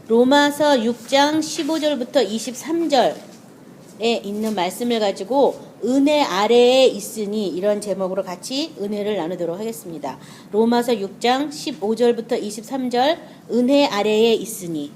로마서 6장 15절부터 23절에 있는 말씀을 가지고 은혜 아래에 있으니 이런 제목으로 같이 은혜를 나누도록 하겠습니다. 로마서 6장 15절부터 23절 은혜 아래에 있으니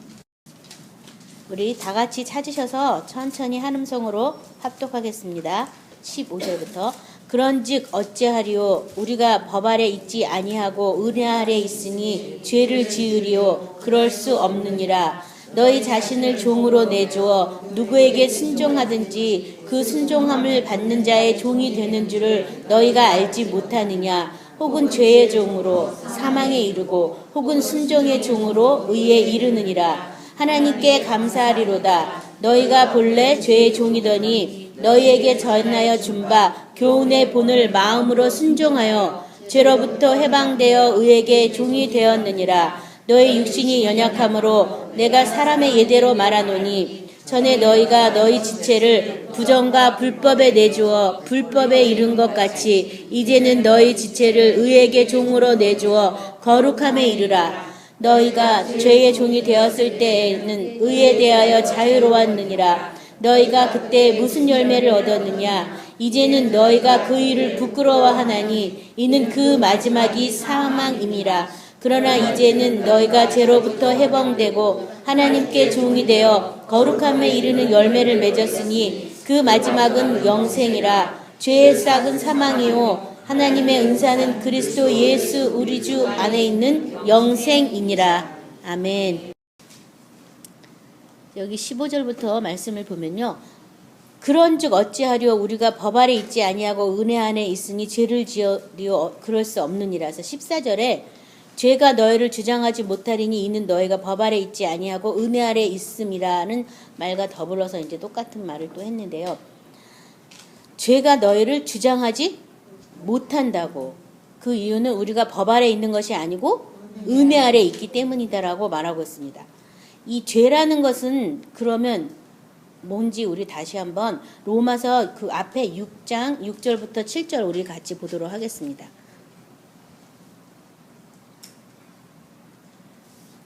우리 다 같이 찾으셔서 천천히 한 음성으로 합독하겠습니다. 15절부터 그런즉 어찌하리요 우리가 법 아래 있지 아니하고 은혜 아래 있으니 죄를 지으리요 그럴 수 없느니라. 너희 자신을 종으로 내주어 누구에게 순종하든지 그 순종함을 받는 자의 종이 되는 줄을 너희가 알지 못하느냐. 혹은 죄의 종으로 사망에 이르고 혹은 순종의 종으로 의에 이르느니라. 하나님께 감사하리로다. 너희가 본래 죄의 종이더니 너희에게 전하여 준 바 교훈의 본을 마음으로 순종하여 죄로부터 해방되어 의에게 종이 되었느니라. 너희 육신이 연약함으로 내가 사람의 예대로 말하노니 전에 너희가 너희 지체를 부정과 불법에 내주어 불법에 이른 것 같이 이제는 너희 지체를 의에게 종으로 내주어 거룩함에 이르라. 너희가 죄의 종이 되었을 때에는 의에 대하여 자유로웠느니라. 너희가 그때 무슨 열매를 얻었느냐. 이제는 너희가 그 일을 부끄러워하나니 이는 그 마지막이 사망임이라. 그러나 이제는 너희가 죄로부터 해방되고 하나님께 종이 되어 거룩함에 이르는 열매를 맺었으니 그 마지막은 영생이라. 죄의 싹은 사망이요 하나님의 은사는 그리스도 예수 우리 주 안에 있는 영생이니라. 아멘. 여기 15절부터 말씀을 보면요. 그런즉 어찌하려 우리가 법 아래 있지 아니하고 은혜 안에 있으니 죄를 지으려 그럴 수 없느니라서 14절에 죄가 너희를 주장하지 못하리니 이는 너희가 법 아래 있지 아니하고 은혜 아래 있음이라는 말과 더불어서 이제 똑같은 말을 또 했는데요. 죄가 너희를 주장하지 못한다고. 그 이유는 우리가 법 아래 있는 것이 아니고 은혜 아래 있기 때문이다라고 말하고 있습니다. 이 죄라는 것은 그러면 뭔지 우리 다시 한번 로마서 그 앞에 6장 6절부터 7절 우리 같이 보도록 하겠습니다.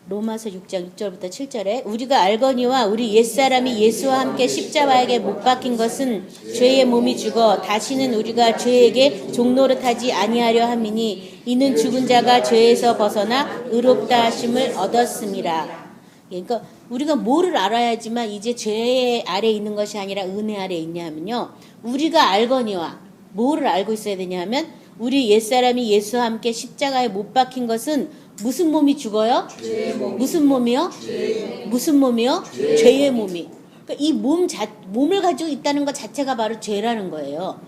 로마서 6장 6절부터 7절에 우리가 알거니와 우리 옛사람이 예수와 함께 십자가에게 못 박힌 것은 죄의 몸이 죽어 다시는 우리가 죄에게 종노릇하지 아니하려 함이니 이는 죽은 자가 죄에서 벗어나 의롭다 하심을 얻었음이라. 그러니까 우리가 뭐를 알아야지만 이제 죄 아래 있는 것이 아니라 은혜 아래 있냐 하면요. 우리가 알거니와 뭐를 알고 있어야 되냐 하면 우리 옛사람이 예수와 함께 십자가에 못 박힌 것은 무슨 몸이 죽어요? 죄의 몸. 무슨 몸이요? 죄의. 무슨 몸이요? 죄의 몸이. 그러니까 이 몸을 가지고 있다는 것 자체가 바로 죄라는 거예요.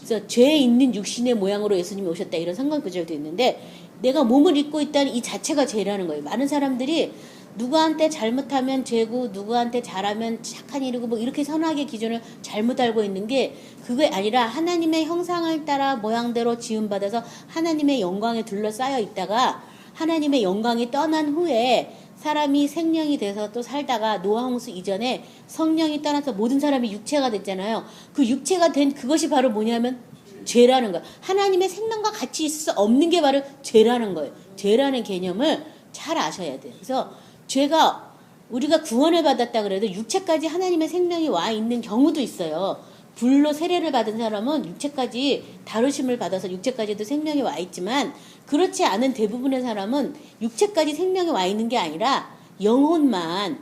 그래서 죄에 있는 육신의 모양으로 예수님이 오셨다 이런 성경 구절도 있는데 내가 몸을 입고 있다는 이 자체가 죄라는 거예요. 많은 사람들이 누구한테 잘못하면 죄고 누구한테 잘하면 착한 일이고 뭐 이렇게 선악의 기준을 잘못 알고 있는 게 그게 아니라 하나님의 형상을 따라 모양대로 지음받아서 하나님의 영광에 둘러싸여 있다가 하나님의 영광이 떠난 후에 사람이 생명이 돼서 또 살다가 노아홍수 이전에 성령이 떠나서 모든 사람이 육체가 됐잖아요. 그 육체가 된 그것이 바로 뭐냐면 죄라는 거예요. 하나님의 생명과 같이 있을 수 없는 게 바로 죄라는 거예요. 죄라는 개념을 잘 아셔야 돼요. 그래서 죄가 우리가 구원을 받았다 그래도 육체까지 하나님의 생명이 와 있는 경우도 있어요. 불로 세례를 받은 사람은 육체까지 다루심을 받아서 육체까지도 생명이 와 있지만 그렇지 않은 대부분의 사람은 육체까지 생명이 와 있는 게 아니라 영만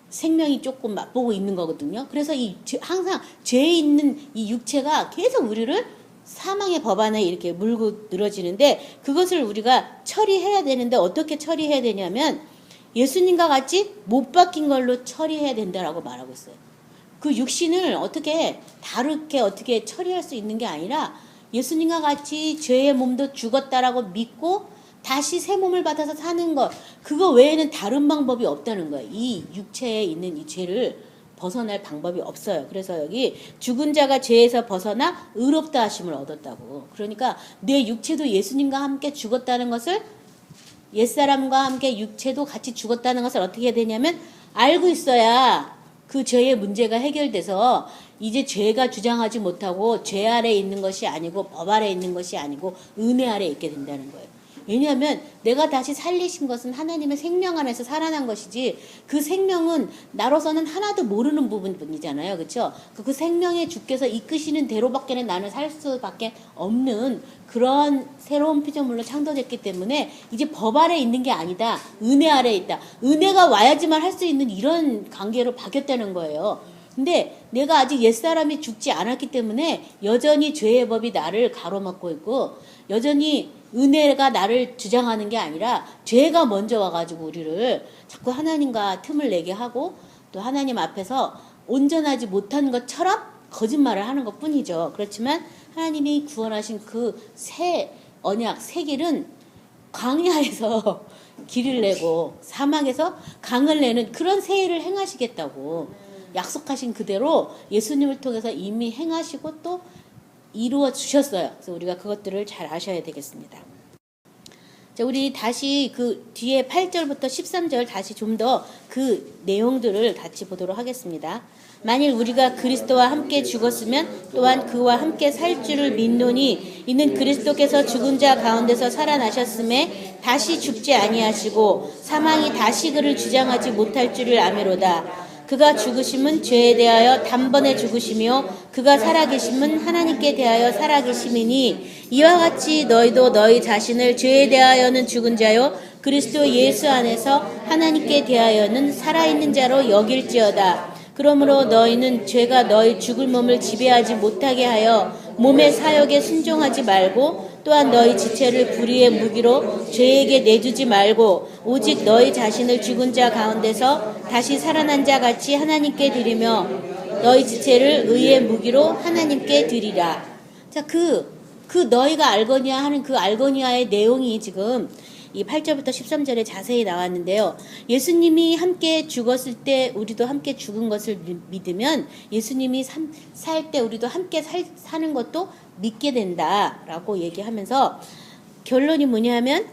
생명이 조금 맛보고 있는 거거든요. 그래서 항상 죄에 있는 이 육체가 계속 우리를 사망의 법 안에 이렇게 물고 늘어지는데 그것을 우리가 처리해야 되는데 어떻게 처리해야 되냐면 예수님과 같이 못 박힌 걸로 처리해야 된다라고 말하고 있어요. 그 육신을 어떻게 다르게 어떻게 처리할 수 있는 게 아니라 예수님과 같이 죄의 몸도 죽었다라고 믿고 다시 새 몸을 받아서 사는 것 그거 외에는 다른 방법이 없다는 거예요. 이 육체에 있는 이 죄를 벗어날 방법이 없어요. 그래서 여기 죽은 자가 죄에서 벗어나 의롭다 하심을 얻었다고. 그러니까 내 육체도 예수님과 함께 죽었다는 것을 옛사람과 함께 육체도 같이 죽었다는 것을 어떻게 해야 되냐면 알고 있어야 그 죄의 문제가 해결돼서 이제 죄가 주장하지 못하고 죄 아래 있는 것이 아니고 법 아래 있는 것이 아니고 은혜 아래 있게 된다는 거예요. 왜냐하면 내가 다시 살리신 것은 하나님의 생명 안에서 살아난 것이지 그 생명은 나로서는 하나도 모르는 부분이잖아요. 그렇죠? 그 생명의 주께서 이끄시는 대로밖에는 나는 살 수밖에 없는 그런 새로운 피조물로 창조됐기 때문에 이제 법 아래 있는 게 아니다. 은혜 아래 있다. 은혜가 와야지만 할 수 있는 이런 관계로 바뀌었다는 거예요. 근데 내가 아직 옛사람이 죽지 않았기 때문에 여전히 죄의 법이 나를 가로막고 있고 여전히 은혜가 나를 주장하는 게 아니라 죄가 먼저 와가지고 우리를 자꾸 하나님과 틈을 내게 하고 또 하나님 앞에서 온전하지 못한 것처럼 거짓말을 하는 것 뿐이죠. 그렇지만 하나님이 구원하신 그 새 언약, 새 길은 광야에서 길을 내고 사막에서 강을 내는 그런 새 일을 행하시겠다고 약속하신 그대로 예수님을 통해서 이미 행하시고 또 이루어 주셨어요. 그래서 우리가 그것들을 잘 아셔야 되겠습니다. 자, 우리 다시 그 뒤에 8절부터 13절 다시 좀 더 그 내용들을 같이 보도록 하겠습니다. 만일 우리가 그리스도와 함께 죽었으면 또한 그와 함께 살 줄을 믿노니 이는 그리스도께서 죽은 자 가운데서 살아나셨음에 다시 죽지 아니하시고 사망이 다시 그를 주장하지 못할 줄을 아미로다. 그가 죽으심은 죄에 대하여 단번에 죽으시며 그가 살아계심은 하나님께 대하여 살아계심이니 이와 같이 너희도 너희 자신을 죄에 대하여는 죽은 자요 그리스도 예수 안에서 하나님께 대하여는 살아있는 자로 여길지어다. 그러므로 너희는 죄가 너희 죽을 몸을 지배하지 못하게 하여 몸의 사역에 순종하지 말고 또한 너희 지체를 불의의 무기로 죄에게 내주지 말고 오직 너희 자신을 죽은 자 가운데서 다시 살아난 자 같이 하나님께 드리며 너희 지체를 의의 무기로 하나님께 드리라. 자, 그 너희가 알거니와 하는 그 알거니와의 내용이 지금 이 8절부터 13절에 자세히 나왔는데요. 예수님이 함께 죽었을 때 우리도 함께 죽은 것을 믿으면 예수님이 살 때 우리도 함께 사는 것도 믿게 된다라고 얘기하면서 결론이 뭐냐면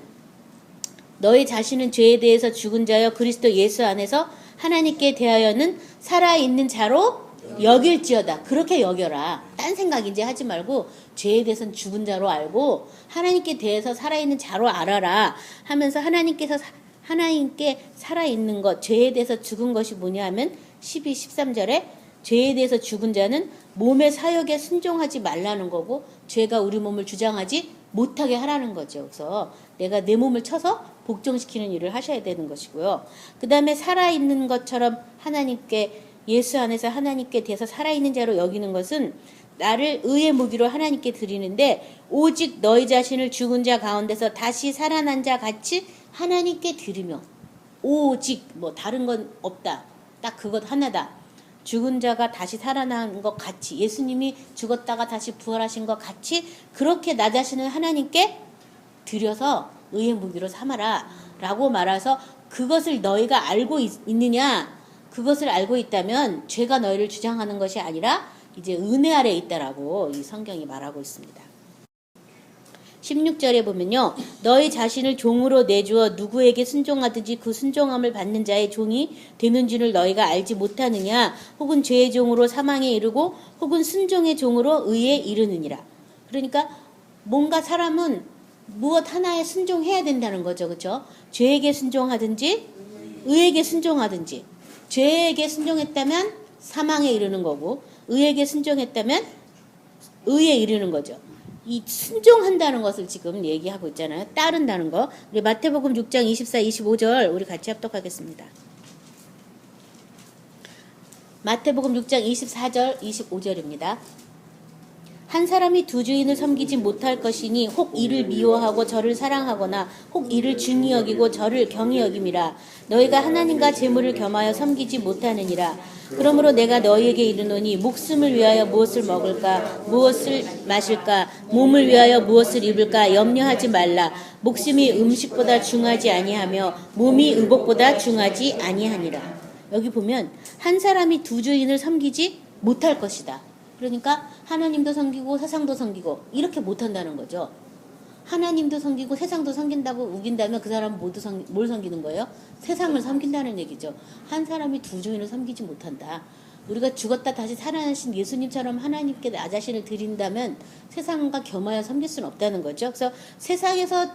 너희 자신은 죄에 대해서 죽은 자여 그리스도 예수 안에서 하나님께 대하여는 살아있는 자로 여길지어다. 그렇게 여겨라. 딴 생각 이제 하지 말고 죄에 대해서는 죽은 자로 알고 하나님께 대해서 살아있는 자로 알아라 하면서 하나님께 살아있는 것, 죄에 대해서 죽은 것이 뭐냐 하면 12, 13절에 죄에 대해서 죽은 자는 몸의 사역에 순종하지 말라는 거고 죄가 우리 몸을 주장하지 못하게 하라는 거죠. 그래서 내가 내 몸을 쳐서 복종시키는 일을 하셔야 되는 것이고요. 그 다음에 살아있는 것처럼 하나님께 예수 안에서 하나님께 대해서 살아있는 자로 여기는 것은 나를 의의 무기로 하나님께 드리는데 오직 너희 자신을 죽은 자 가운데서 다시 살아난 자 같이 하나님께 드리며 오직 뭐 다른 건 없다. 딱 그것 하나다. 죽은 자가 다시 살아난 것 같이 예수님이 죽었다가 다시 부활하신 것 같이 그렇게 나 자신을 하나님께 드려서 의의 무기로 삼아라 라고 말해서 그것을 너희가 알고 있느냐 그것을 알고 있다면 죄가 너희를 주장하는 것이 아니라 이제 은혜 아래 있다라고 이 성경이 말하고 있습니다. 16절에 보면요. 너희 자신을 종으로 내주어 누구에게 순종하든지 그 순종함을 받는 자의 종이 되는 줄을 너희가 알지 못하느냐 혹은 죄의 종으로 사망에 이르고 혹은 순종의 종으로 의에 이르느니라. 그러니까 뭔가 사람은 무엇 하나에 순종해야 된다는 거죠. 그렇죠? 죄에게 순종하든지 의에게 순종하든지 죄에게 순종했다면 사망에 이르는 거고 의에게 순종했다면 의에 이르는 거죠. 이 순종한다는 것을 지금 얘기하고 있잖아요. 따른다는 거. 우리 마태복음 6장 24, 25절 우리 같이 합독하겠습니다. 마태복음 6장 24절, 25절입니다. 한 사람이 두 주인을 섬기지 못할 것이니 혹 이를 미워하고 저를 사랑하거나 혹 이를 중히 여기고 저를 경히 여김이라. 너희가 하나님과 재물을 겸하여 섬기지 못하느니라. 그러므로 내가 너희에게 이르노니 목숨을 위하여 무엇을 먹을까 무엇을 마실까 몸을 위하여 무엇을 입을까 염려하지 말라. 목숨이 음식보다 중하지 아니하며 몸이 의복보다 중하지 아니하니라. 여기 보면 한 사람이 두 주인을 섬기지 못할 것이다. 그러니까 하나님도 섬기고 세상도 섬기고 이렇게 못한다는 거죠. 하나님도 섬기고 세상도 섬긴다고 우긴다면 그 사람은 모두 뭘 섬기는 거예요? 세상을 섬긴다는 얘기죠. 한 사람이 두 주인을 섬기지 못한다. 우리가 죽었다 다시 살아나신 예수님처럼 하나님께 나 자신을 드린다면 세상과 겸하여 섬길 수는 없다는 거죠. 그래서 세상에서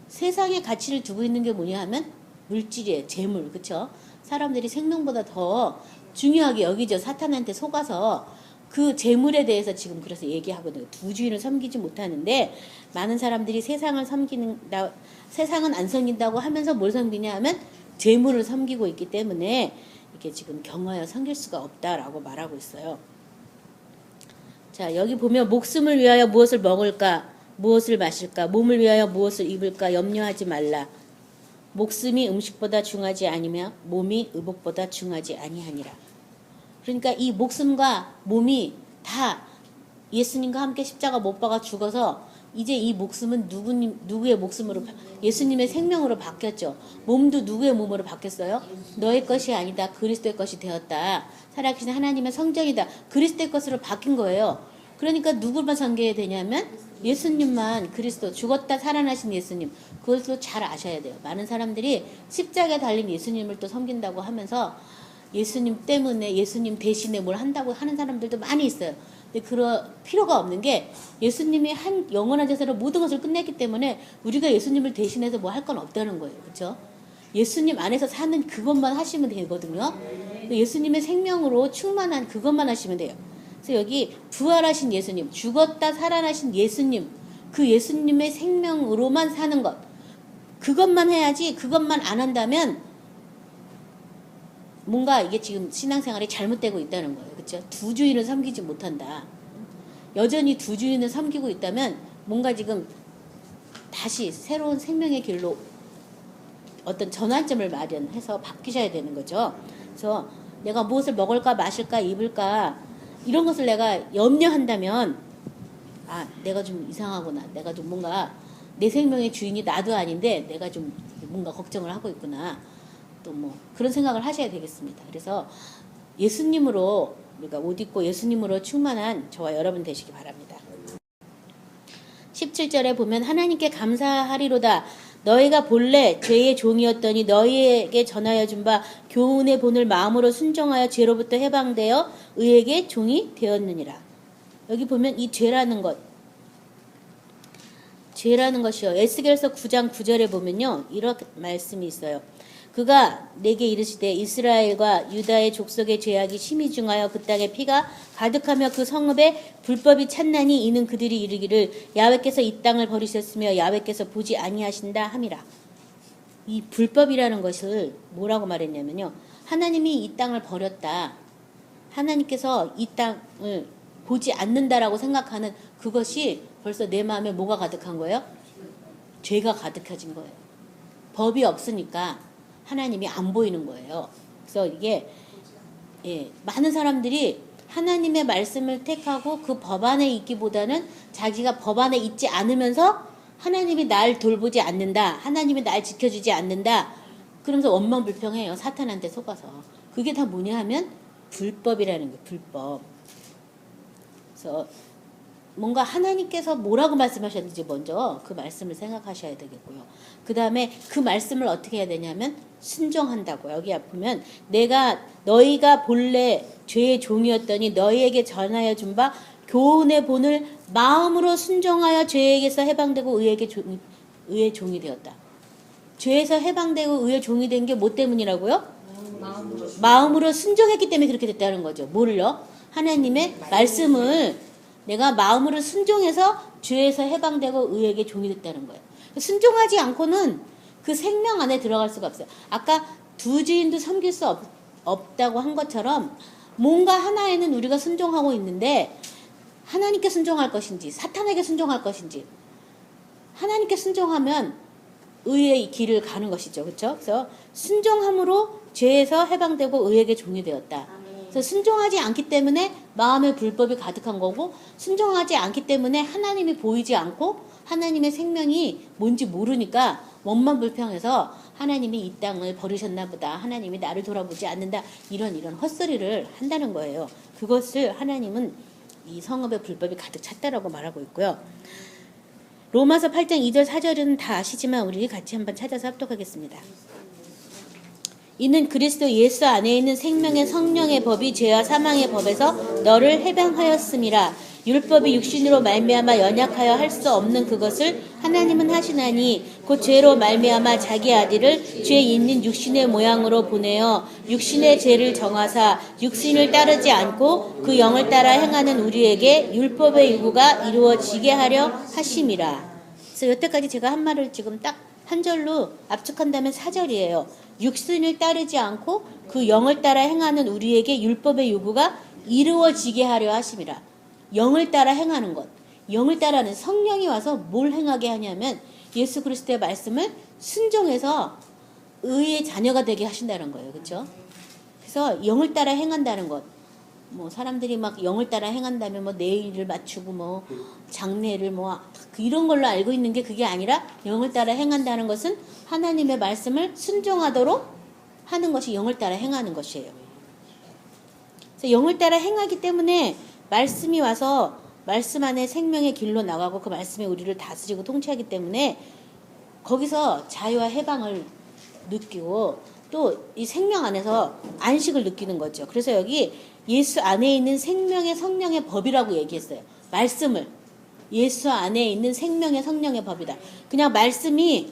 세상에 가치를 두고 있는 게 뭐냐 하면 물질이에요. 재물. 그쵸? 사람들이 생명보다 더 중요하게 여기죠. 사탄한테 속아서 그 재물에 대해서 지금 그래서 얘기하거든요. 두 주인을 섬기지 못하는데 많은 사람들이 세상을 섬기는다, 세상은 안 섬긴다고 하면서 뭘 섬기냐 하면 재물을 섬기고 있기 때문에 이게 지금 경하여 섬길 수가 없다라고 말하고 있어요. 자, 여기 보면 목숨을 위하여 무엇을 먹을까, 무엇을 마실까, 몸을 위하여 무엇을 입을까 염려하지 말라. 목숨이 음식보다 중하지 아니며 몸이 의복보다 중하지 아니하니라. 그러니까 이 목숨과 몸이 다 예수님과 함께 십자가 못 박아 죽어서 이제 이 목숨은 누구의 목숨으로, 예수님의 생명으로 바뀌었죠. 몸도 누구의 몸으로 바뀌었어요? 너의 것이 아니다. 그리스도의 것이 되었다. 살아계신 하나님의 성전이다. 그리스도의 것으로 바뀐 거예요. 그러니까 누구만 섬겨야 되냐면 예수님만, 그리스도, 죽었다 살아나신 예수님. 그것도 잘 아셔야 돼요. 많은 사람들이 십자가에 달린 예수님을 또 섬긴다고 하면서 예수님 때문에, 예수님 대신에 뭘 한다고 하는 사람들도 많이 있어요. 근데 그럴 필요가 없는 게 예수님이 한 영원한 제사로 모든 것을 끝냈기 때문에 우리가 예수님을 대신해서 뭐 할 건 없다는 거예요. 그렇죠? 예수님 안에서 사는 그것만 하시면 되거든요. 예수님의 생명으로 충만한 그것만 하시면 돼요. 그래서 여기 부활하신 예수님, 죽었다 살아나신 예수님, 그 예수님의 생명으로만 사는 것, 그것만 해야지. 그것만 안 한다면 뭔가 이게 지금 신앙생활이 잘못되고 있다는 거예요. 그렇죠? 두 주인을 섬기지 못한다. 여전히 두 주인을 섬기고 있다면 뭔가 지금 다시 새로운 생명의 길로 어떤 전환점을 마련해서 바뀌셔야 되는 거죠. 그래서 내가 무엇을 먹을까, 마실까, 입을까 이런 것을 내가 염려한다면 아, 내가 좀 이상하구나. 내가 좀 뭔가 내 생명의 주인이 나도 아닌데 내가 좀 뭔가 걱정을 하고 있구나. 또 뭐 그런 생각을 하셔야 되겠습니다. 그래서 예수님으로 우리가 옷 입고 예수님으로 충만한 저와 여러분 되시기 바랍니다. 17절에 보면 하나님께 감사하리로다. 너희가 본래 죄의 종이었더니 너희에게 전하여 준 바 교훈의 본을 마음으로 순종하여 죄로부터 해방되어 의에게 종이 되었느니라. 여기 보면 이 죄라는 것이요. 에스겔서 9장 9절에 보면요. 이런 말씀이 있어요. 그가 내게 이르시되 이스라엘과 유다의 족속의 죄악이 심히 중하여 그 땅에 피가 가득하며 그 성읍에 불법이 찼나니 이는 그들이 이르기를 야훼께서 이 땅을 버리셨으며 야훼께서 보지 아니하신다 함이라. 이 불법이라는 것을 뭐라고 말했냐면요. 하나님이 이 땅을 버렸다. 하나님께서 이 땅을 보지 않는다라고 생각하는 그것이 벌써 내 마음에 뭐가 가득한 거예요? 죄가 가득해진 거예요. 법이 없으니까 하나님이 안 보이는 거예요. 그래서 이게 많은 사람들이 하나님의 말씀을 택하고 그 법 안에 있기보다는 자기가 법 안에 있지 않으면서 하나님이 날 돌보지 않는다. 하나님이 날 지켜주지 않는다. 그러면서 원망불평해요. 사탄한테 속아서. 그게 다 뭐냐 하면 불법이라는 거예요. 불법. 그래서 뭔가 하나님께서 뭐라고 말씀하셨는지 먼저 그 말씀을 생각하셔야 되겠고요. 그 다음에 그 말씀을 어떻게 해야 되냐면 순종한다고. 여기 보면 너희가 본래 죄의 종이었더니 너희에게 전하여 준 바 교훈의 본을 마음으로 순종하여 죄에게서 해방되고 의의 종이 되었다. 죄에서 해방되고 의의 종이 된 게 뭐 때문이라고요? 마음으로 순종했기 때문에 그렇게 됐다는 거죠. 뭐를요? 하나님의 말씀을 내가 마음으로 순종해서 죄에서 해방되고 의에게 종이 됐다는 거예요. 순종하지 않고는 그 생명 안에 들어갈 수가 없어요. 아까 두 주인도 섬길 수 없다고 한 것처럼 뭔가 하나에는 우리가 순종하고 있는데 하나님께 순종할 것인지 사탄에게 순종할 것인지, 하나님께 순종하면 의의 길을 가는 것이죠. 그렇죠? 그래서 순종함으로 죄에서 해방되고 의에게 종이 되었다. 그래서 순종하지 않기 때문에 마음에 불법이 가득한 거고, 순종하지 않기 때문에 하나님이 보이지 않고 하나님의 생명이 뭔지 모르니까 원망불평해서 하나님이 이 땅을 버리셨나 보다, 하나님이 나를 돌아보지 않는다, 이런 헛소리를 한다는 거예요. 그것을 하나님은 이 성읍에 불법이 가득 찼다라고 말하고 있고요. 로마서 8장 2절 4절은 다 아시지만 우리 같이 한번 찾아서 합독하겠습니다. 이는 그리스도 예수 안에 있는 생명의 성령의 법이 죄와 사망의 법에서 너를 해방하였음이라. 율법이 육신으로 말미암아 연약하여 할 수 없는 그것을 하나님은 하시나니 곧 죄로 말미암아 자기 아들을 죄 있는 육신의 모양으로 보내어 육신의 죄를 정하사 육신을 따르지 않고 그 영을 따라 행하는 우리에게 율법의 요구가 이루어지게 하려 하심이라. 그래서 여태까지 제가 한 말을 지금 딱 한 절로 압축한다면 4절이에요. 육신을 따르지 않고 그 영을 따라 행하는 우리에게 율법의 요구가 이루어지게 하려 하심이라. 영을 따라 행하는 것. 영을 따라는 성령이 와서 뭘 행하게 하냐면 예수 그리스도의 말씀을 순종해서 의의 자녀가 되게 하신다는 거예요. 그렇죠? 그래서 영을 따라 행한다는 것. 뭐 사람들이 막 영을 따라 행한다면 뭐 내일을 맞추고 뭐 장례를 뭐 이런 걸로 알고 있는 게 그게 아니라 영을 따라 행한다는 것은 하나님의 말씀을 순종하도록 하는 것이 영을 따라 행하는 것이에요. 그래서 영을 따라 행하기 때문에 말씀이 와서 말씀 안에 생명의 길로 나가고 그 말씀이 우리를 다스리고 통치하기 때문에 거기서 자유와 해방을 느끼고 또 이 생명 안에서 안식을 느끼는 거죠. 그래서 여기 예수 안에 있는 생명의 성령의 법이라고 얘기했어요. 말씀을 예수 안에 있는 생명의 성령의 법이다. 그냥 말씀이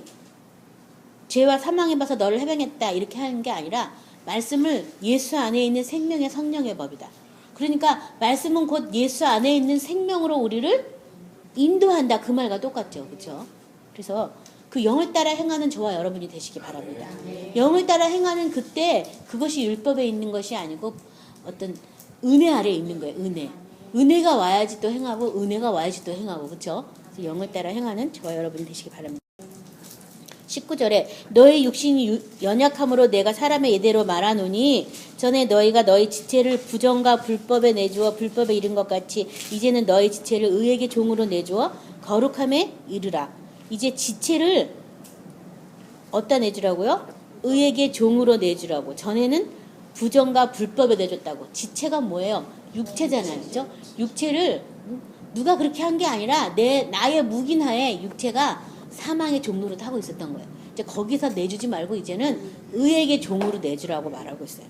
죄와 사망에 봐서 너를 해방했다 이렇게 하는 게 아니라 말씀을 예수 안에 있는 생명의 성령의 법이다. 그러니까 말씀은 곧 예수 안에 있는 생명으로 우리를 인도한다. 그 말과 똑같죠. 그렇죠? 그래서 그 영을 따라 행하는 저와 여러분이 되시기 바랍니다. 영을 따라 행하는 그때 그것이 율법에 있는 것이 아니고 어떤 은혜 아래에 있는 거예요. 은혜가 와야지 또 행하고 은혜가 와야지 또 행하고 그렇죠? 그래서 영을 따라 행하는 저와 여러분이 되시기 바랍니다. 19절에 너의 육신이 연약함으로 내가 사람의 예대로 말하노니 전에 너희가 너희 지체를 부정과 불법에 내주어 불법에 이른 것 같이 이제는 너희 지체를 의에게 종으로 내주어 거룩함에 이르라. 이제 지체를 어디다 내주라고요? 의에게 종으로 내주라고. 전에는 부정과 불법에 내줬다고. 지체가 뭐예요? 육체잖아요. 그죠? 육체를 누가 그렇게 한 게 아니라 나의 묵인하에 육체가 사망의 종로로 타고 있었던 거예요. 이제 거기서 내주지 말고 이제는 의에게 종으로 내주라고 말하고 있어요.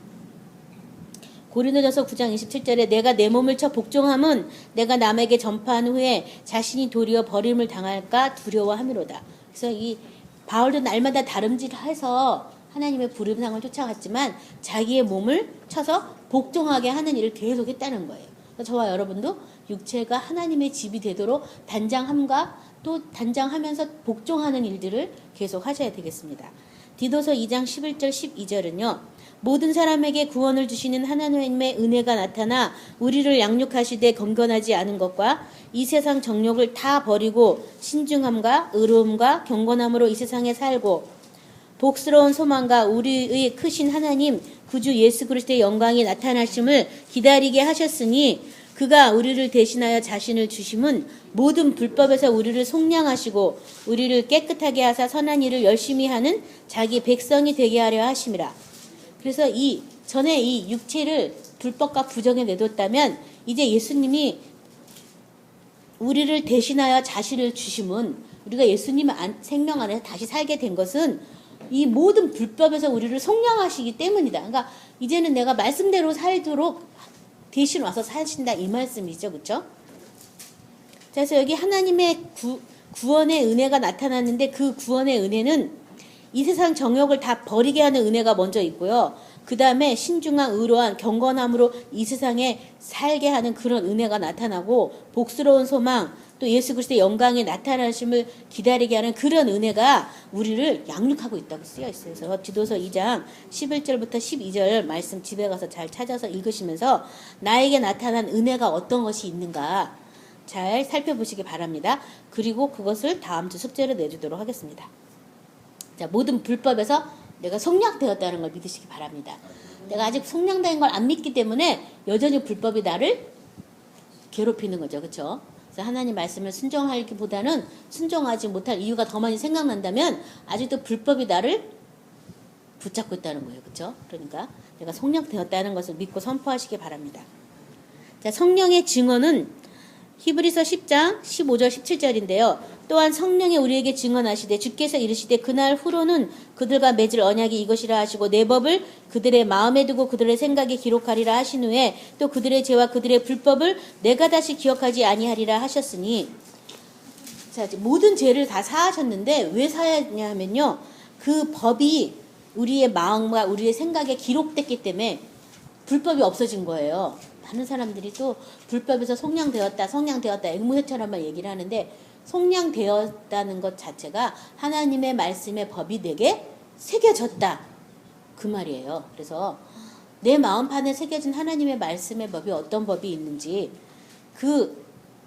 고린도전서 9장 27절에 내가 내 몸을 쳐 복종함은 내가 남에게 전파한 후에 자신이 도리어 버림을 당할까 두려워함이로다. 그래서 이 바울도 날마다 다름질해서 하나님의 부름상을 쫓아갔지만 자기의 몸을 쳐서 복종하게 하는 일을 계속 했다는 거예요. 저와 여러분도 육체가 하나님의 집이 되도록 단장함과 또 단장하면서 복종하는 일들을 계속 하셔야 되겠습니다. 디도서 2장 11절 12절은요. 모든 사람에게 구원을 주시는 하나님의 은혜가 나타나 우리를 양육하시되 경건하지 않은 것과 이 세상 정욕을 다 버리고 신중함과 의로움과 경건함으로 이 세상에 살고 복스러운 소망과 우리의 크신 하나님 구주 예수 그리스도의 영광이 나타나심을 기다리게 하셨으니 그가 우리를 대신하여 자신을 주심은 모든 불법에서 우리를 속량하시고 우리를 깨끗하게 하사 선한 일을 열심히 하는 자기 백성이 되게 하려 하심이라. 그래서 전에 이 육체를 불법과 부정에 내뒀다면 이제 예수님이 우리를 대신하여 자신을 주심은 우리가 예수님 생명 안에서 다시 살게 된 것은 이 모든 불법에서 우리를 속량하시기 때문이다. 그러니까 이제는 내가 말씀대로 살도록 대신 와서 사신다 이 말씀이죠. 그렇죠? 그래서 여기 하나님의 구원의 은혜가 나타났는데 그 구원의 은혜는 이 세상 정욕을 다 버리게 하는 은혜가 먼저 있고요. 그 다음에 신중한 의로한 경건함으로 이 세상에 살게 하는 그런 은혜가 나타나고 복스러운 소망 또 예수 그리스도의 영광의 나타나심을 기다리게 하는 그런 은혜가 우리를 양육하고 있다고 쓰여 있어요. 그래서 디도서 2장 11절부터 12절 말씀 집에 가서 잘 찾아서 읽으시면서 나에게 나타난 은혜가 어떤 것이 있는가 잘 살펴보시기 바랍니다. 그리고 그것을 다음 주 숙제로 내주도록 하겠습니다. 자, 모든 불법에서 내가 속량되었다는 걸 믿으시기 바랍니다. 내가 아직 속량된 걸 안 믿기 때문에 여전히 불법이 나를 괴롭히는 거죠. 그렇죠? 그래서 하나님 말씀을 순종하기보다는 순종하지 못할 이유가 더 많이 생각난다면 아직도 불법이 나를 붙잡고 있다는 거예요. 그렇죠? 그러니까 내가 속량되었다는 것을 믿고 선포하시기 바랍니다. 자, 성령의 증언은 히브리서 10장 15절 17절인데요. 또한 성령이 우리에게 증언하시되 주께서 이르시되 그날 후로는 그들과 맺을 언약이 이것이라 하시고 내 법을 그들의 마음에 두고 그들의 생각에 기록하리라 하신 후에 또 그들의 죄와 그들의 불법을 내가 다시 기억하지 아니하리라 하셨으니. 자, 모든 죄를 다 사하셨는데 왜 사하냐 하면요, 그 법이 우리의 마음과 우리의 생각에 기록됐기 때문에 불법이 없어진 거예요. 많은 사람들이 또 불법에서 속량되었다 앵무새처럼만 얘기를 하는데, 속량되었다는 것 자체가 하나님의 말씀의 법이 내게 새겨졌다 그 말이에요. 그래서 내 마음판에 새겨진 하나님의 말씀의 법이 어떤 법이 있는지, 그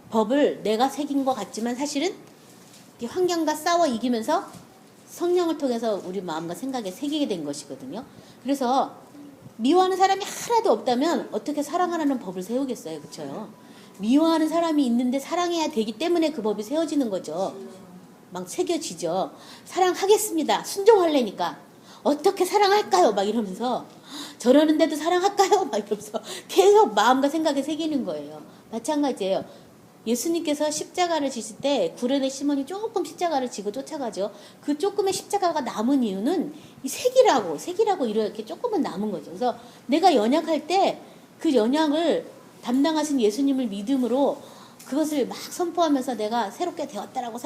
법을 내가 새긴 것 같지만 사실은 환경과 싸워 이기면서 성령을 통해서 우리 마음과 생각에 새기게 된 것이거든요. 그래서 미워하는 사람이 하나도 없다면 어떻게 사랑하라는 법을 세우겠어요, 그렇죠? 미워하는 사람이 있는데 사랑해야 되기 때문에 그 법이 세워지는 거죠. 막 새겨지죠. 사랑하겠습니다. 순종할래니까. 어떻게 사랑할까요? 막 이러면서, 저러는데도 사랑할까요? 막 이러면서 계속 마음과 생각에 새기는 거예요. 마찬가지예요. 예수님께서 십자가를 지실 때 구레네 시몬이 조금 십자가를 지고 쫓아가죠. 그 조금의 십자가가 남은 이유는 이 색이라고 이렇게 조금은 남은 거죠. 그래서 내가 연약할 때 그 연약을 담당하신 예수님을 믿음으로 그것을 막 선포하면서 내가 새롭게 되었다라고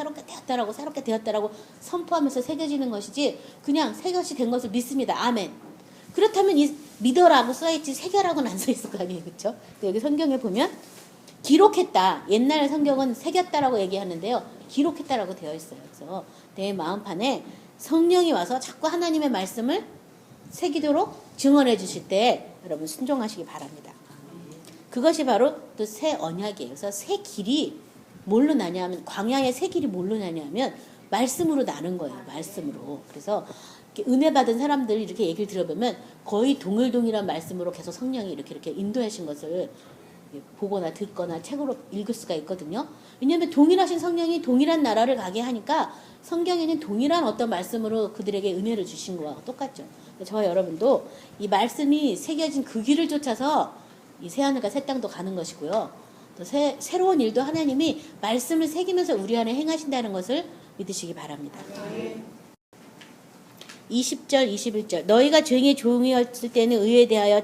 선포하면서 새겨지는 것이지, 그냥 새겨지 된 것을 믿습니다. 아멘. 그렇다면 이 믿어라고 써있지 새겨라고는 안 써있을 거 아니에요, 그렇죠? 여기 성경에 보면 기록했다. 옛날 성경은 새겼다라고 얘기하는데요, 기록했다라고 되어 있어요. 그래서 내 마음판에 성령이 와서 자꾸 하나님의 말씀을 새기도록 증언해 주실 때 여러분 순종하시기 바랍니다. 그것이 바로 또 새 언약이에요. 그래서 새 길이 뭘로 나냐면, 광야의 새 길이 뭘로 나냐면 말씀으로 나는 거예요. 말씀으로. 그래서 은혜 받은 사람들 이렇게 얘기를 들어보면 거의 동일동일한 말씀으로 계속 성령이 이렇게 인도하신 것을 보거나 듣거나 책으로 읽을 수가 있거든요. 왜냐하면 동일하신 성령이 동일한 나라를 가게 하니까 성경에는 동일한 어떤 말씀으로 그들에게 은혜를 주신 거와 똑같죠. 저와 여러분도 이 말씀이 새겨진 그 길을 쫓아서 이 새하늘과 새 땅도 가는 것이고요. 또 새로운 일도 하나님이 말씀을 새기면서 우리 안에 행하신다는 것을 믿으시기 바랍니다. 20절 21절 너희가 종의 종이었을 때는 의에 대하여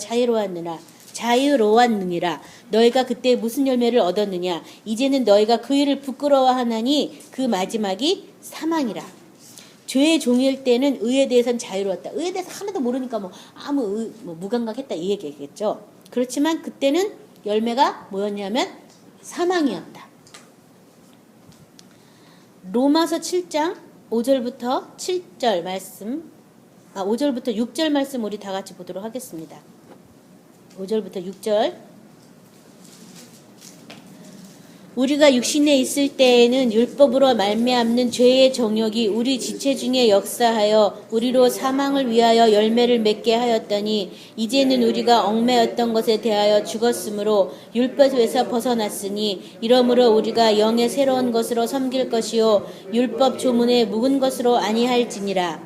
자유로웠느니라. 너희가 그때 무슨 열매를 얻었느냐. 이제는 너희가 그 일을 부끄러워하나니 그 마지막이 사망이라. 죄의 종일 때는 의에 대해서는 자유로웠다. 의에 대해서 하나도 모르니까 무감각했다 이 얘기겠죠. 그렇지만 그때는 열매가 뭐였냐면 사망이었다. 로마서 7장 5절부터 7절 말씀, 5절부터 6절 말씀 우리 다 같이 보도록 하겠습니다. 5절부터 6절. 우리가 육신에 있을 때에는 율법으로 말미암는 죄의 정욕이 우리 지체 중에 역사하여 우리로 사망을 위하여 열매를 맺게 하였더니, 이제는 우리가 얽매였던 것에 대하여 죽었으므로 율법에서 벗어났으니, 이러므로 우리가 영의 새로운 것으로 섬길 것이요 율법 조문에 묵은 것으로 아니할지니라.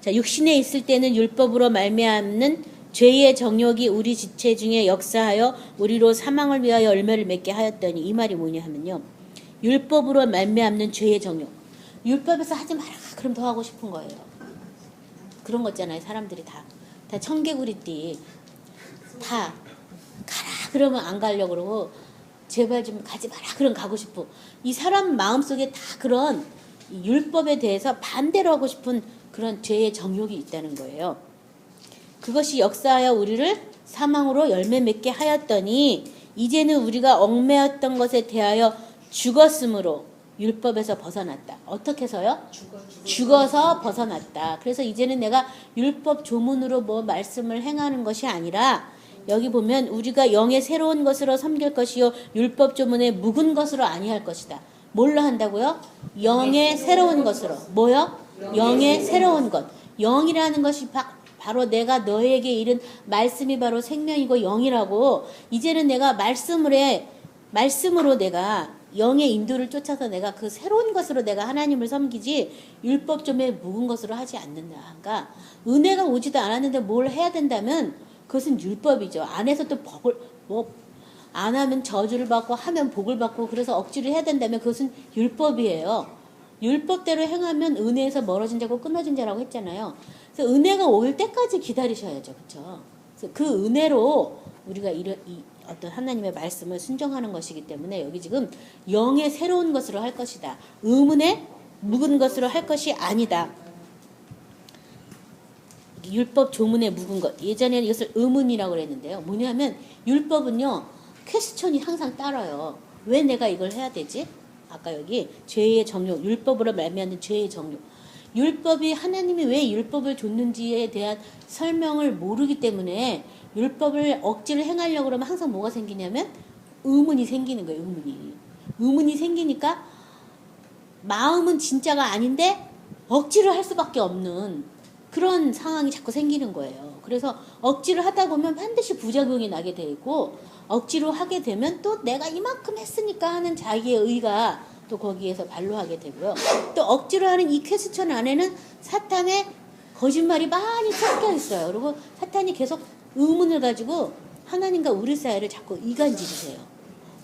자, 육신에 있을 때는 율법으로 말미암는 죄의 정욕이 우리 지체 중에 역사하여 우리로 사망을 위하여 열매를 맺게 하였더니, 이 말이 뭐냐 하면요, 율법으로 말미암는 죄의 정욕. 율법에서 하지 마라 그럼 더 하고 싶은 거예요. 그런 거 있잖아요. 사람들이 다 청개구리띠 다 가라 그러면 안 가려고 그러고, 제발 좀 가지 마라 그럼 가고 싶고, 이 사람 마음속에 다 그런 율법에 대해서 반대로 하고 싶은 그런 죄의 정욕이 있다는 거예요. 그것이 역사하여 우리를 사망으로 열매 맺게 하였더니, 이제는 우리가 얽매였던 것에 대하여 죽었으므로 율법에서 벗어났다. 어떻게 해서요? 죽어서 벗어났다. 그래서 이제는 내가 율법 조문으로 말씀을 행하는 것이 아니라, 여기 보면 우리가 영의 새로운 것으로 섬길 것이요 율법 조문에 묵은 것으로 아니할 것이다. 뭘로 한다고요? 영의 새로운 것으로. 뭐요? 영의 새로운 것. 영이라는 것이 바로 내가 너에게 이른 말씀이 바로 생명이고 영이라고. 이제는 내가 말씀으로 내가 영의 인도를 쫓아서 내가 그 새로운 것으로 내가 하나님을 섬기지 율법 좀에 묵은 것으로 하지 않는다. 그러니까 은혜가 오지도 않았는데 뭘 해야 된다면 그것은 율법이죠. 안에서 또 법을 안 하면 저주를 받고 하면 복을 받고, 그래서 억지로 해야 된다면 그것은 율법이에요. 율법대로 행하면 은혜에서 멀어진 자고 끊어진 자라고 했잖아요. 그래서 은혜가 올 때까지 기다리셔야죠. 그렇죠? 그래서 그 은혜로 우리가 이 어떤 하나님의 말씀을 순종하는 것이기 때문에 여기 지금 영의 새로운 것으로 할 것이다. 의문의 묵은 것으로 할 것이 아니다. 율법 조문에 묵은 것. 예전에는 이것을 의문이라고 그랬는데요. 뭐냐면 율법은요. 퀘스천이 항상 따라요. 왜 내가 이걸 해야 되지? 아까 여기 죄의 정욕, 율법으로 말미암는 죄의 정욕. 율법이 하나님이 왜 율법을 줬는지에 대한 설명을 모르기 때문에 율법을 억지로 행하려고 그러면 항상 뭐가 생기냐면 의문이 생기는 거예요. 의문이 생기니까 마음은 진짜가 아닌데 억지로 할 수밖에 없는 그런 상황이 자꾸 생기는 거예요. 그래서 억지로 하다 보면 반드시 부작용이 나게 되고 억지로 하게 되면 또 내가 이만큼 했으니까 하는 자기의 의가 또 거기에서 반로하게 되고요. 또 억지로 하는 이 퀘스천 안에는 사탄의 거짓말이 많이 섞여 있어요. 그리고 사탄이 계속 의문을 가지고 하나님과 우리 사이를 자꾸 이간질이세요.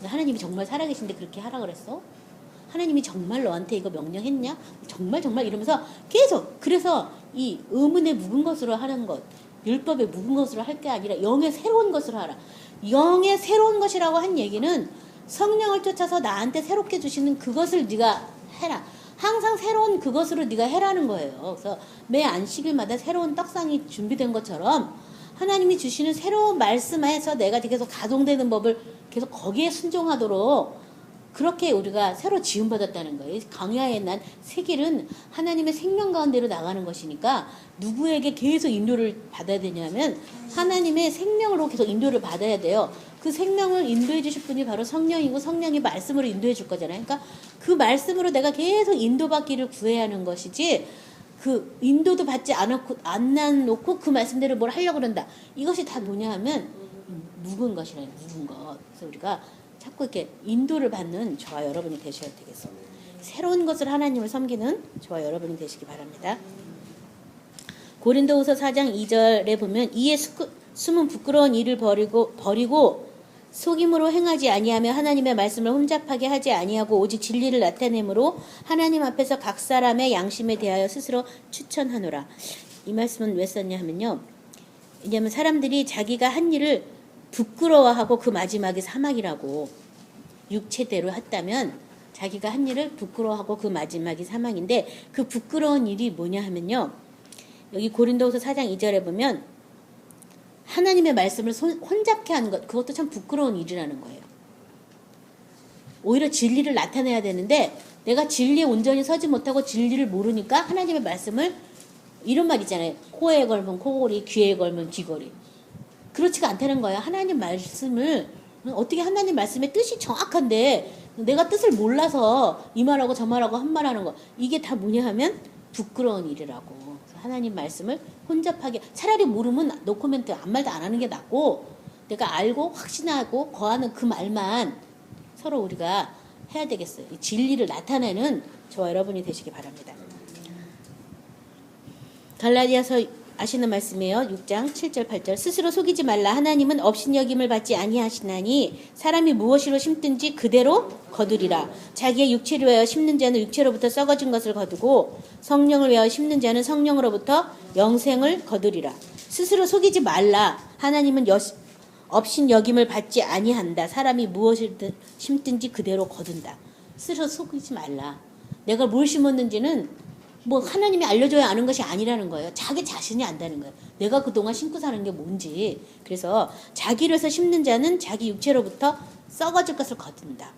하나님이 정말 살아계신데 그렇게 하라 그랬어? 하나님이 정말 너한테 이거 명령했냐? 정말 이러면서 계속 그래서 이 의문에 묵은 것으로 하는 것, 율법에 묵은 것으로 할 게 아니라 영의 새로운 것으로 하라. 영의 새로운 것이라고 한 얘기는 성령을 쫓아서 나한테 새롭게 주시는 그것을 네가 해라. 항상 새로운 그것으로 네가 해라는 거예요. 그래서 매 안식일마다 새로운 떡상이 준비된 것처럼 하나님이 주시는 새로운 말씀에서 내가 계속 가동되는 법을 계속 거기에 순종하도록 그렇게 우리가 새로 지음받았다는 거예요. 광야에 난 새길은 하나님의 생명 가운데로 나가는 것이니까 누구에게 계속 인도를 받아야 되냐면 하나님의 생명으로 계속 인도를 받아야 돼요. 그 생명을 인도해 주실 분이 바로 성령이고 성령이 말씀으로 인도해 줄 거잖아요. 그러니까 그 말씀으로 내가 계속 인도받기를 구해야 하는 것이지 그 인도도 받지 않고 안 놓고 그 말씀대로 뭘 하려고 그런다. 이것이 다 뭐냐 하면 묵은 것이라는 묵은 것. 그래서 우리가 자꾸 이렇게 인도를 받는 저와 여러분이 되셔야 되겠습니다. 새로운 것을 하나님을 섬기는 저와 여러분이 되시기 바랍니다. 고린도후서 4장 2절에 보면 이에 숨은 부끄러운 일을 버리고 속임으로 행하지 아니하며 하나님의 말씀을 혼잡하게 하지 아니하고 오직 진리를 나타내므로 하나님 앞에서 각 사람의 양심에 대하여 스스로 추천하노라. 이 말씀은 왜 썼냐 하면요. 왜냐하면 사람들이 자기가 한 일을 부끄러워하고 그 마지막이 사망이라고 육체대로 했다면 자기가 한 일을 부끄러워하고 그 마지막이 사망인데 그 부끄러운 일이 뭐냐 하면요. 여기 고린도후서 4장 2절에 보면 하나님의 말씀을 혼잡케 하는 것 그것도 참 부끄러운 일이라는 거예요. 오히려 진리를 나타내야 되는데 내가 진리에 온전히 서지 못하고 진리를 모르니까 하나님의 말씀을 이런 말 있잖아요. 코에 걸면 코골이 귀에 걸면 귀걸이 그렇지가 않다는 거예요. 하나님 말씀을 어떻게 하나님 말씀의 뜻이 정확한데 내가 뜻을 몰라서 이 말하고 저 말하고 한 말하는 거 이게 다 뭐냐 하면 부끄러운 일이라고. 하나님 말씀을 혼잡하게 차라리 모르면 노코멘트 아무 말도 안 하는 게 낫고 내가 알고 확신하고 거하는 그 말만 서로 우리가 해야 되겠어요. 이 진리를 나타내는 저와 여러분이 되시기 바랍니다. 갈라디아서 아시는 말씀이에요. 6장 7절 8절 스스로 속이지 말라. 하나님은 업신여김을 받지 아니하시나니 사람이 무엇으로 심든지 그대로 거두리라. 자기의 육체를 위하여 심는 자는 육체로부터 썩어진 것을 거두고 성령을 위하여 심는 자는 성령으로부터 영생을 거두리라. 스스로 속이지 말라. 하나님은 업신여김을 받지 아니한다. 사람이 무엇을 심든지 그대로 거둔다. 스스로 속이지 말라. 내가 뭘 심었는지는 뭐 하나님이 알려줘야 아는 것이 아니라는 거예요. 자기 자신이 안다는 거예요. 내가 그동안 심고 사는 게 뭔지. 그래서 자기를 해서 심는 자는 자기 육체로부터 썩어질 것을 거둔다.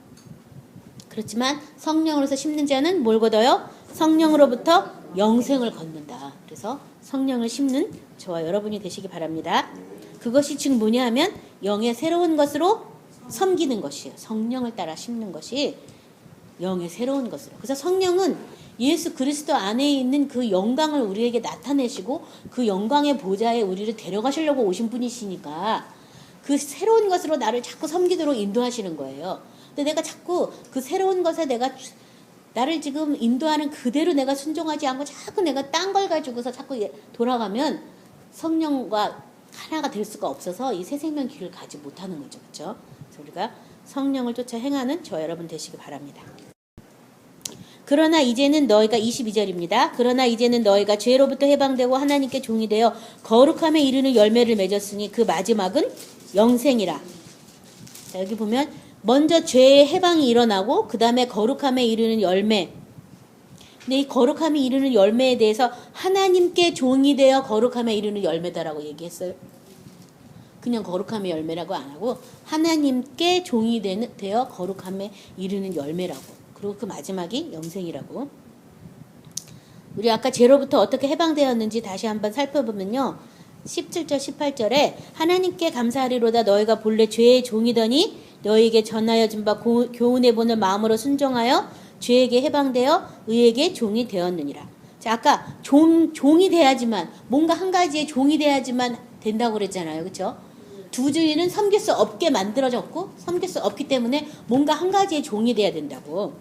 그렇지만 성령으로서 심는 자는 뭘 거둬요? 성령으로부터 영생을 걷는다. 그래서 성령을 심는 저와 여러분이 되시기 바랍니다. 그것이 지금 뭐냐 하면 영의 새로운 것으로 섬기는 것이에요. 성령을 따라 심는 것이 영의 새로운 것으로. 그래서 성령은 예수 그리스도 안에 있는 그 영광을 우리에게 나타내시고 그 영광의 보좌에 우리를 데려가시려고 오신 분이시니까 그 새로운 것으로 나를 자꾸 섬기도록 인도하시는 거예요. 근데 내가 자꾸 그 새로운 것에 나를 지금 인도하는 그대로 내가 순종하지 않고 자꾸 내가 딴 걸 가지고서 자꾸 돌아가면 성령과 하나가 될 수가 없어서 이 새 생명 길을 가지 못하는 거죠. 그렇죠? 그래서 우리가 성령을 쫓아 행하는 저 여러분 되시기 바랍니다. 그러나 이제는 너희가 22절입니다. 그러나 이제는 너희가 죄로부터 해방되고 하나님께 종이 되어 거룩함에 이르는 열매를 맺었으니 그 마지막은 영생이라. 자, 여기 보면 먼저 죄의 해방이 일어나고 그 다음에 거룩함에 이르는 열매. 근데 이 거룩함에 이르는 열매에 대해서 하나님께 종이 되어 거룩함에 이르는 열매다라고 얘기했어요. 그냥 거룩함의 열매라고 안 하고 하나님께 종이 되어 거룩함에 이르는 열매라고. 그리고 그 마지막이 영생이라고. 우리 아까 죄로부터 어떻게 해방되었는지 다시 한번 살펴보면요. 17절 18절에 하나님께 감사하리로다 너희가 본래 죄의 종이더니 너희에게 전하여 준 바 교훈해 보는 마음으로 순종하여 죄에게 해방되어 의에게 종이 되었느니라. 자, 아까 종이 돼야지만 뭔가 한 가지의 종이 돼야지만 된다고 그랬잖아요. 그렇죠? 두 주인은 섬길 수 없게 만들어졌고 섬길 수 없기 때문에 뭔가 한 가지의 종이 돼야 된다고.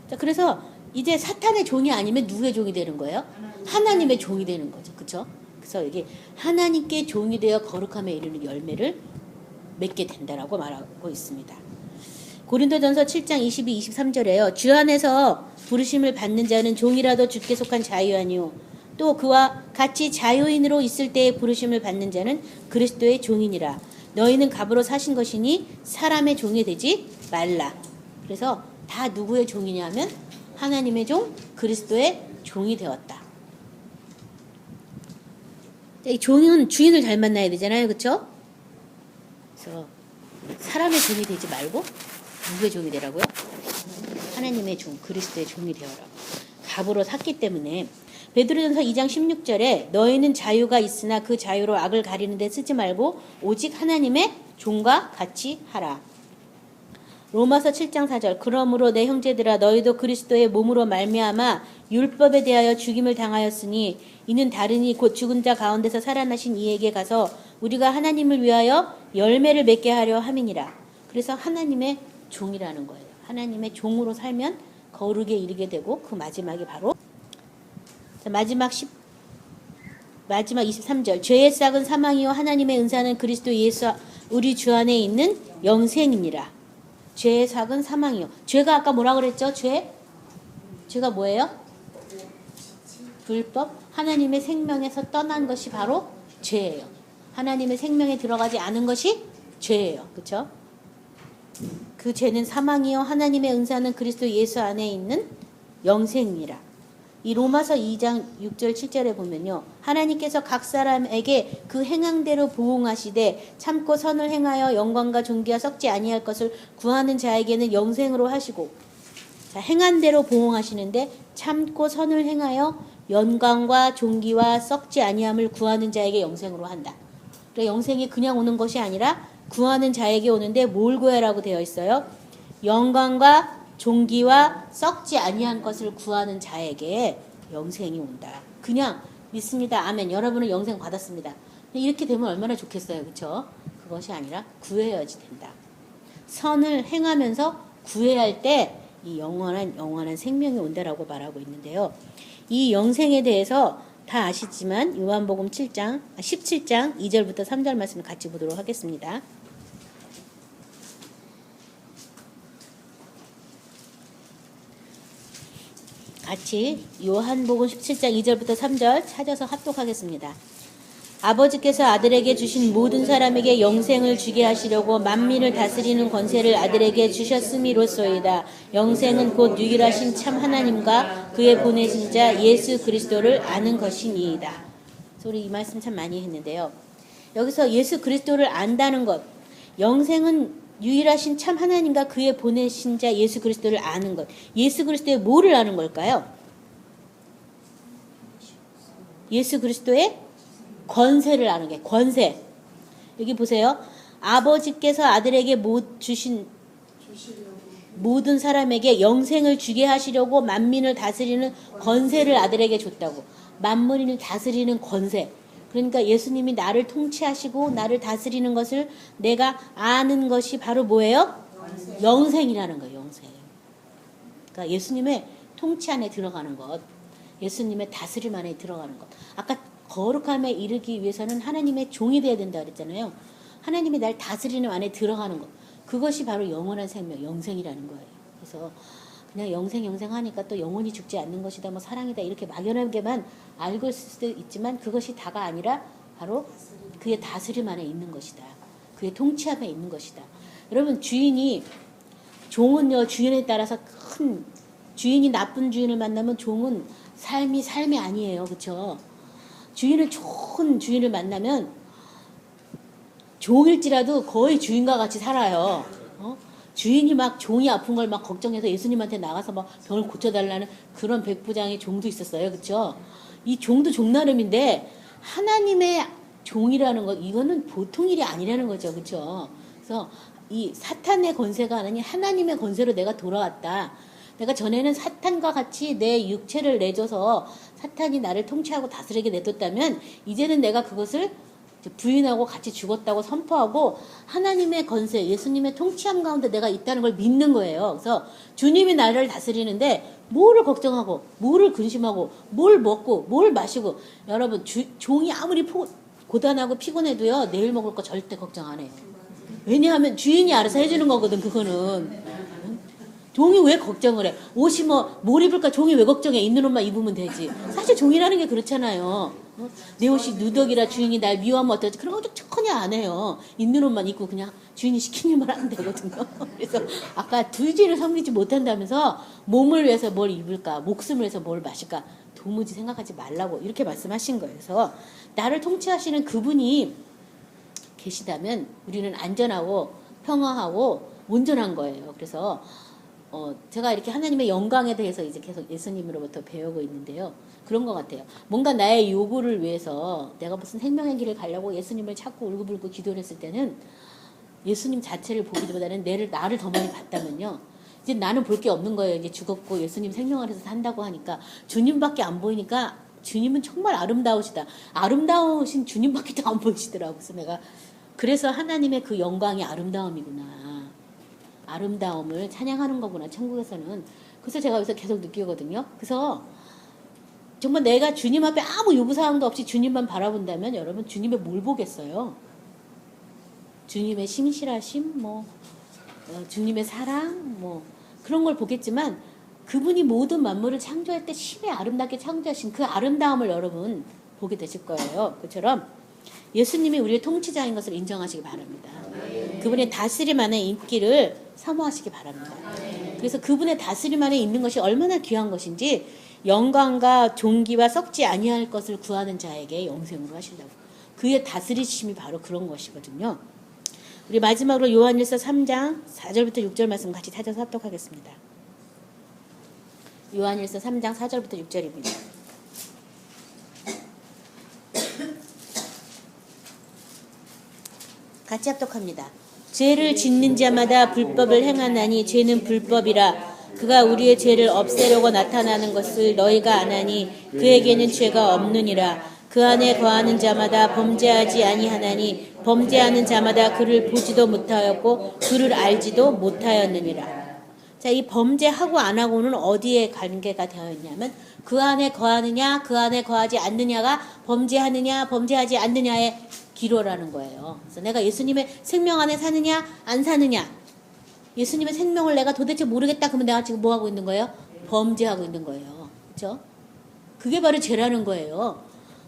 자, 그래서 이제 사탄의 종이 아니면 누구의 종이 되는 거예요? 하나님의 종이 되는 거죠. 그렇죠? 그래서 이게 하나님께 종이 되어 거룩함에 이르는 열매를 맺게 된다라고 말하고 있습니다. 고린도전서 7장 22, 23절에요. 주 안에서 부르심을 받는 자는 종이라도 주께 속한 자유아니요 또 그와 같이 자유인으로 있을 때에 부르심을 받는 자는 그리스도의 종이니라. 너희는 값으로 사신 것이니 사람의 종이 되지 말라. 그래서 다 누구의 종이냐면 하나님의 종, 그리스도의 종이 되었다. 이 종은 주인을 잘 만나야 되잖아요. 그렇죠? 그래서 사람의 종이 되지 말고 누구의 종이 되라고요? 하나님의 종, 그리스도의 종이 되어라고. 값으로 샀기 때문에 베드로전서 2장 16절에 너희는 자유가 있으나 그 자유로 악을 가리는 데 쓰지 말고 오직 하나님의 종과 같이 하라. 로마서 7장 4절 그러므로 내 형제들아 너희도 그리스도의 몸으로 말미암아 율법에 대하여 죽임을 당하였으니 이는 다르니 곧 죽은 자 가운데서 살아나신 이에게 가서 우리가 하나님을 위하여 열매를 맺게 하려 함이니라. 그래서 하나님의 종이라는 거예요. 하나님의 종으로 살면 거룩에 이르게 되고 그 마지막이 바로 자, 마지막 23절 죄의 싹은 사망이요 하나님의 은사는 그리스도 예수 우리 주 안에 있는 영생이니라. 죄의 삭은 사망이요. 죄가 아까 뭐라 그랬죠? 죄가 뭐예요? 불법. 하나님의 생명에서 떠난 것이 바로 죄예요. 하나님의 생명에 들어가지 않은 것이 죄예요. 그렇죠? 그 죄는 사망이요 하나님의 은사는 그리스도 예수 안에 있는 영생이라. 이 로마서 2장 6절 7절에 보면요. 하나님께서 각 사람에게 그 행함대로 보응하시되 참고 선을 행하여 영광과 존귀와 썩지 아니할 것을 구하는 자에게는 영생으로 하시고 자, 행한 대로 보응하시는데 참고 선을 행하여 영광과 존귀와 썩지 아니함을 구하는 자에게 영생으로 한다. 그러니까 영생이 그냥 오는 것이 아니라 구하는 자에게 오는데 뭘 구하라고 되어 있어요? 영광과 존귀와 썩지 아니한 것을 구하는 자에게 영생이 온다. 그냥 믿습니다. 아멘. 여러분은 영생 받았습니다. 이렇게 되면 얼마나 좋겠어요. 그렇죠? 그것이 아니라 구해야지 된다. 선을 행하면서 구해야 할 때 이 영원한 생명이 온다라고 말하고 있는데요. 이 영생에 대해서 다 아시지만 요한복음 17장 2절부터 3절 말씀을 같이 보도록 하겠습니다. 같이 요한복음 17장 2절부터 3절 찾아서 합독하겠습니다. 아버지께서 아들에게 주신 모든 사람에게 영생을 주게 하시려고 만민을 다스리는 권세를 아들에게 주셨음이로소이다. 영생은 곧 유일하신 참 하나님과 그의 보내신 자 예수 그리스도를 아는 것이니이다. 우리 이 말씀 참 많이 했는데요. 여기서 예수 그리스도를 안다는 것, 영생은 유일하신 참 하나님과 그의 보내신 자 예수 그리스도를 아는 것. 예수 그리스도의 뭐를 아는 걸까요? 예수 그리스도의 권세를 아는 게 권세. 여기 보세요. 아버지께서 아들에게 주신 모든 사람에게 영생을 주게 하시려고 만민을 다스리는 권세를 아들에게 줬다고. 만민을 다스리는 권세. 그러니까 예수님이 나를 통치하시고 나를 다스리는 것을 내가 아는 것이 바로 뭐예요? 영생이라는 거예요. 영생. 그러니까 예수님의 통치 안에 들어가는 것. 예수님의 다스림 안에 들어가는 것. 아까 거룩함에 이르기 위해서는 하나님의 종이 되어야 된다 그랬잖아요. 하나님이 날 다스리는 안에 들어가는 것. 그것이 바로 영원한 생명, 영생이라는 거예요. 그래서 그냥 영생 하니까 또 영원히 죽지 않는 것이다, 뭐 사랑이다, 이렇게 막연하게만 알고 있을 수도 있지만 그것이 다가 아니라 바로 그의 다스림 안에 있는 것이다. 그의 통치함에 있는 것이다. 여러분, 종은요, 주인에 따라서 주인이 나쁜 주인을 만나면 종은 삶이 아니에요. 그쵸? 좋은 주인을 만나면 종일지라도 거의 주인과 같이 살아요. 주인이 막 종이 아픈 걸 막 걱정해서 예수님한테 나가서 막 병을 고쳐달라는 그런 백부장의 종도 있었어요. 그쵸? 이 종도 종 나름인데 하나님의 종이라는 것, 이거는 보통 일이 아니라는 거죠. 그쵸? 그래서 이 사탄의 권세가 아니니 하나님의 권세로 내가 돌아왔다. 내가 전에는 사탄과 같이 내 육체를 내줘서 사탄이 나를 통치하고 다스리게 냅뒀다면 이제는 내가 그것을 부인하고 같이 죽었다고 선포하고 하나님의 권세, 예수님의 통치함 가운데 내가 있다는 걸 믿는 거예요. 그래서 주님이 나를 다스리는데 뭐를 걱정하고 뭐를 근심하고 뭘 먹고 뭘 마시고, 여러분 종이 아무리 고단하고 피곤해도요, 내일 먹을 거 절대 걱정 안 해요. 왜냐하면 주인이 알아서 해주는 거거든. 그거는 종이 왜 걱정을 해? 옷이 뭘 입을까 종이 왜 걱정해? 있는 옷만 입으면 되지. 사실 종이라는 게 그렇잖아요. 내 옷이 누더기라 주인이 날 미워하면 어떨지 그런 것도 전혀 안 해요. 있는 옷만 입고 그냥 주인이 시킨 일만 하면 되거든요. 그래서 아까 두지를 섬기지 못한다면서 몸을 위해서 뭘 입을까, 목숨을 위해서 뭘 마실까 도무지 생각하지 말라고 이렇게 말씀하신 거예요. 그래서 나를 통치하시는 그분이 계시다면 우리는 안전하고 평화하고 온전한 거예요. 그래서 제가 이렇게 하나님의 영광에 대해서 이제 계속 예수님으로부터 배우고 있는데요. 그런 것 같아요. 뭔가 나의 요구를 위해서 내가 무슨 생명의 길을 가려고 예수님을 찾고 울고불고 기도를 했을 때는 예수님 자체를 보기보다는 나를 더 많이 봤다면요. 이제 나는 볼 게 없는 거예요. 이제 죽었고 예수님 생명 안에서 산다고 하니까 주님밖에 안 보이니까 주님은 정말 아름다우시다. 아름다우신 주님밖에 더 안 보이시더라고요. 그래서 하나님의 그 영광이 아름다움이구나. 아름다움을 찬양하는 거구나, 천국에서는. 그래서 제가 여기서 계속 느끼거든요. 그래서 정말 내가 주님 앞에 아무 요구사항도 없이 주님만 바라본다면 여러분 주님의 뭘 보겠어요? 주님의 신실하심, 주님의 사랑, 그런 걸 보겠지만 그분이 모든 만물을 창조할 때 심히 아름답게 창조하신 그 아름다움을 여러분 보게 되실 거예요. 그처럼 예수님이 우리의 통치자인 것을 인정하시기 바랍니다. 그분의 다스림 안에 있기를 사모하시기 바랍니다. 그래서 그분의 다스림 안에 있는 것이 얼마나 귀한 것인지 영광과 존귀와 썩지 아니할 것을 구하는 자에게 영생으로 하신다고. 그의 다스리심이 바로 그런 것이거든요. 우리 마지막으로 요한일서 3장 4절부터 6절 말씀 같이 찾아서 합독하겠습니다. 요한일서 3장 4절부터 6절입니다. 같이 합독합니다. 죄를 짓는 자마다 불법을 행하나니 죄는 불법이라. 그가 우리의 죄를 없애려고 나타나는 것을 너희가 아나니 그에게는 죄가 없느니라. 그 안에 거하는 자마다 범죄하지 아니하나니 범죄하는 자마다 그를 보지도 못하였고 그를 알지도 못하였느니라. 자, 이 범죄하고 안 하고는 어디에 관계가 되어 있냐면 그 안에 거하느냐 그 안에 거하지 않느냐가 범죄하느냐 범죄하지 않느냐의 기로라는 거예요. 그래서 내가 예수님의 생명 안에 사느냐 안 사느냐, 예수님의 생명을 내가 도대체 모르겠다 그러면 내가 지금 뭐 하고 있는 거예요? 범죄하고 있는 거예요. 그렇죠? 그게 바로 죄라는 거예요.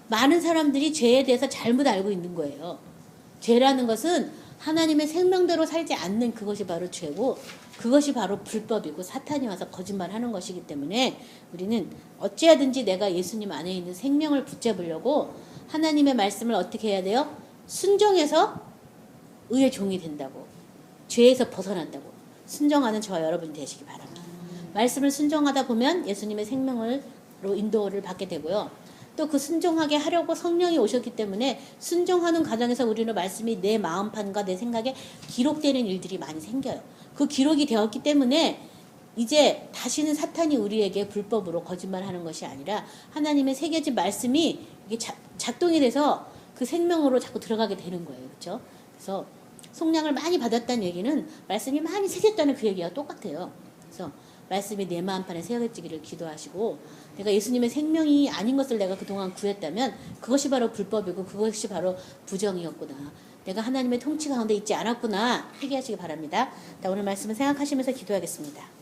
많은 사람들이 죄에 대해서 잘못 알고 있는 거예요. 죄라는 것은 하나님의 생명대로 살지 않는 그것이 바로 죄고 그것이 바로 불법이고 사탄이 와서 거짓말하는 것이기 때문에 우리는 어찌하든지 내가 예수님 안에 있는 생명을 붙잡으려고 하나님의 말씀을 어떻게 해야 돼요? 순종해서 의의 종이 된다고. 죄에서 벗어난다고. 순종하는 저와 여러분이 되시기 바랍니다. 말씀을 순종하다 보면 예수님의 생명으로 인도를 받게 되고요. 또 그 순종하게 하려고 성령이 오셨기 때문에 순종하는 과정에서 우리는 말씀이 내 마음판과 내 생각에 기록되는 일들이 많이 생겨요. 그 기록이 되었기 때문에 이제 다시는 사탄이 우리에게 불법으로 거짓말하는 것이 아니라 하나님의 새겨진 말씀이 이게 작동이 돼서 그 생명으로 자꾸 들어가게 되는 거예요. 그렇죠? 그래서 속량을 많이 받았다는 얘기는 말씀이 많이 새겼다는 그 얘기와 똑같아요. 그래서 말씀이 내 마음판에 새겨지기를 기도하시고 내가 예수님의 생명이 아닌 것을 내가 그동안 구했다면 그것이 바로 불법이고 그것이 바로 부정이었구나. 내가 하나님의 통치 가운데 있지 않았구나. 회개하시기 바랍니다. 오늘 말씀을 생각하시면서 기도하겠습니다.